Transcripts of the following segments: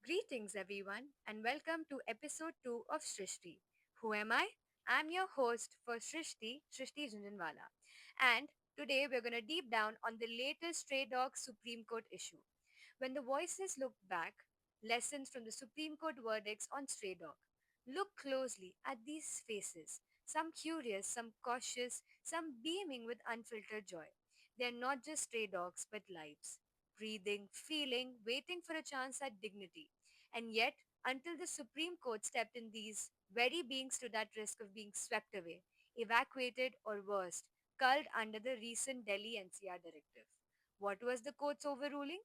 Greetings, everyone, and welcome to episode 2 of Shrishti. Who am I? I'm your host for Shrishti Junjanwala. And today we're going to deep down on the latest Stray Dogs Supreme Court issue. When the voices look back, lessons from the Supreme Court verdicts on Stray Dog. Look closely at these faces. Some curious, some cautious, some beaming with unfiltered joy. They're not just stray dogs, but lives. Breathing, feeling, waiting for a chance at dignity. And yet, until the Supreme Court stepped in, these very beings stood at risk of being swept away, evacuated, or worse, culled under the recent Delhi NCR directive. What was the court's overruling?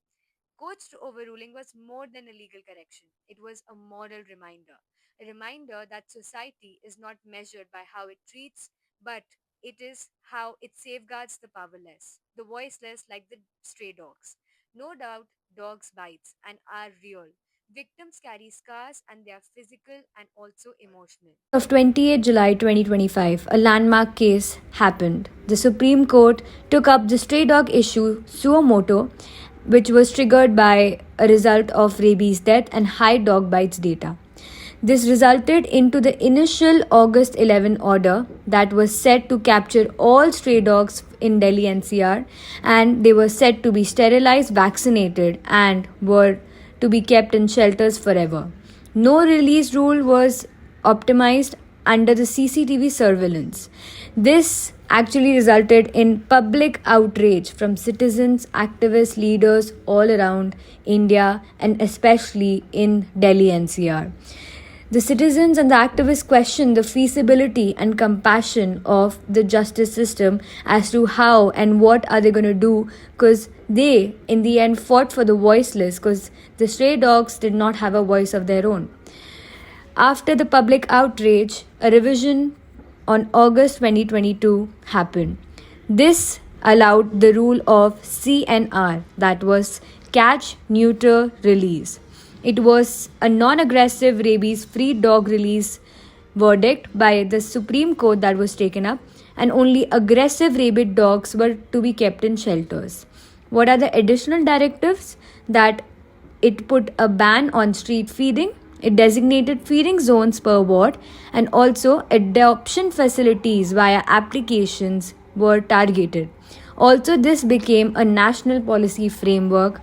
Court's overruling was more than a legal correction. It was a moral reminder. A reminder that society is not measured by how it treats, but it is how it safeguards the powerless, the voiceless, like the stray dogs. No doubt, dogs' bites and are real. Victims carry scars and they are physical and also emotional. Of 28 July 2025, a landmark case happened. The Supreme Court took up the stray dog issue suo motu, which was triggered by a result of rabies death and high dog bites data. This resulted into the initial August 11 order that was set to capture all stray dogs in Delhi NCR, and they were said to be sterilized, vaccinated, and were to be kept in shelters forever. No release rule was optimized under the CCTV surveillance. This actually resulted in public outrage from citizens, activists, leaders all around India, and especially in Delhi NCR. The citizens and the activists questioned the feasibility and compassion of the justice system as to how and what are they going to do, because they in the end fought for the voiceless, because the stray dogs did not have a voice of their own. After the public outrage, a revision on August 2022 happened. This allowed the rule of CNR, that was catch, neuter, release. It was a non aggressive rabies free dog release verdict by the Supreme Court that was taken up, and only aggressive rabid dogs were to be kept in shelters. What are the additional directives? That it put a ban on street feeding, it designated feeding zones per ward, and also adoption facilities via applications were targeted. Also, this became a national policy framework